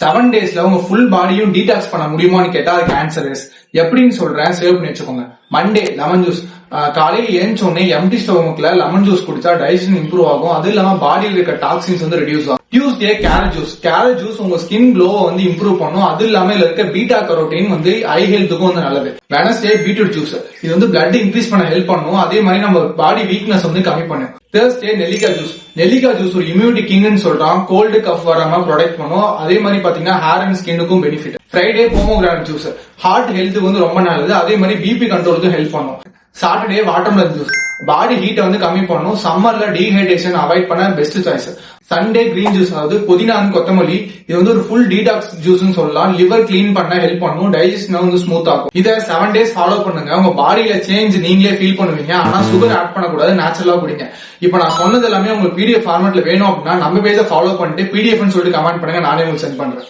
7 daysல உங்க ஃபுல் பாடியும் டீடாக்ஸ் பண்ண முடியுமான்னு கேட்டா அதுக்கு ஆன்சர் இஸ். எப்படின்னு சொல்றேன், சேவ் பண்ணி வச்சுக்கோங்க. Monday lemon juice. காலையில ஏஞ்சோடனே எம்டி ஸ்டொமக்ல லெமன் ஜூஸ் குடிச்சா டைஜஷன் இம்ப்ரூவ் ஆகும். அது இல்லாம பாடியில் இருக்க டாக்ஸின்ஸ் வந்து ரெடியூஸ் ஆகும். Tuesday carrot juice. Carrot juice உங்க ஸ்கின் க்ளோவை வந்து இம்ப்ரூவ் பண்ணும். அது இல்லாம இதுல இருக்க பீட்டா கரோட்டின் வந்து ஐ ஹெல்த்துக்கும் வந்து நல்லது. Wednesday beetroot juice. இது வந்து பிளட் இன்க்ரீஸ் பண்ண ஹெல்ப் பண்ணும். அதே மாதிரி நம்ம பாடி வீக்னஸ் வந்து கம்மி பண்ணும். தேர்ஸ்டே நெல்லிக்காய் ஜூஸ். நெல்லிக்காய் ஜூஸ் ஒரு இம்யூனிட்டி கிங்னு சொல்றான். கோல்டு கஃப் வராம ப்ரொடெக்ட் பண்ணும். அதே மாதிரி பாத்தீங்கன்னா ஹேர் அண்ட் ஸ்கின்னுக்கும் benefit. Friday pomegranate juice. Heart ஹெல்த்துக்கு வந்து ரொம்ப நல்லது. அதே மாதிரி பிபி கண்ட்ரோலுக்கு ஹெல்ப் பண்ணும். Saturday watermelon juice. பாடி ஹீட்டை வந்து கம்மி பண்ணும். சம்மர்ல டீஹைட்ரேஷன் அவாய்ட் பண்ண best choice. Sunday green juice, அதாவது புதினா கொத்தமல்லி. இது வந்து ஒரு ஃபுல் டீடாக்ஸ் ஜூஸ் சொல்லலாம். லிவர் கிளீன் பண்ண ஹெல்ப் பண்ணும். டைஜஷன் வந்து ஸ்மூத் ஆகும். இதை 7 days ஃபாலோ பண்ணுங்க. உங்க பாடியில சேஞ்ச் நீங்களே ஃபீல் பண்ணுவீங்க. ஆனா சுகர் ஆட் பண்ணக்கூடாது, நேச்சுரலா குடிங்க. இப்ப நான் சொன்னது எல்லாமே உங்களுக்கு பிடிஎஃப் ஃபார்மேட்ல வேணும் அப்படின்னா நம்ம பேஜை ஃபாலோ பண்ணிட்டு பிடிஎஃப்னு சொல்லிட்டு கமெண்ட் பண்ணுங்க, நானே உங்களுக்கு சென்ட் பண்றேன்.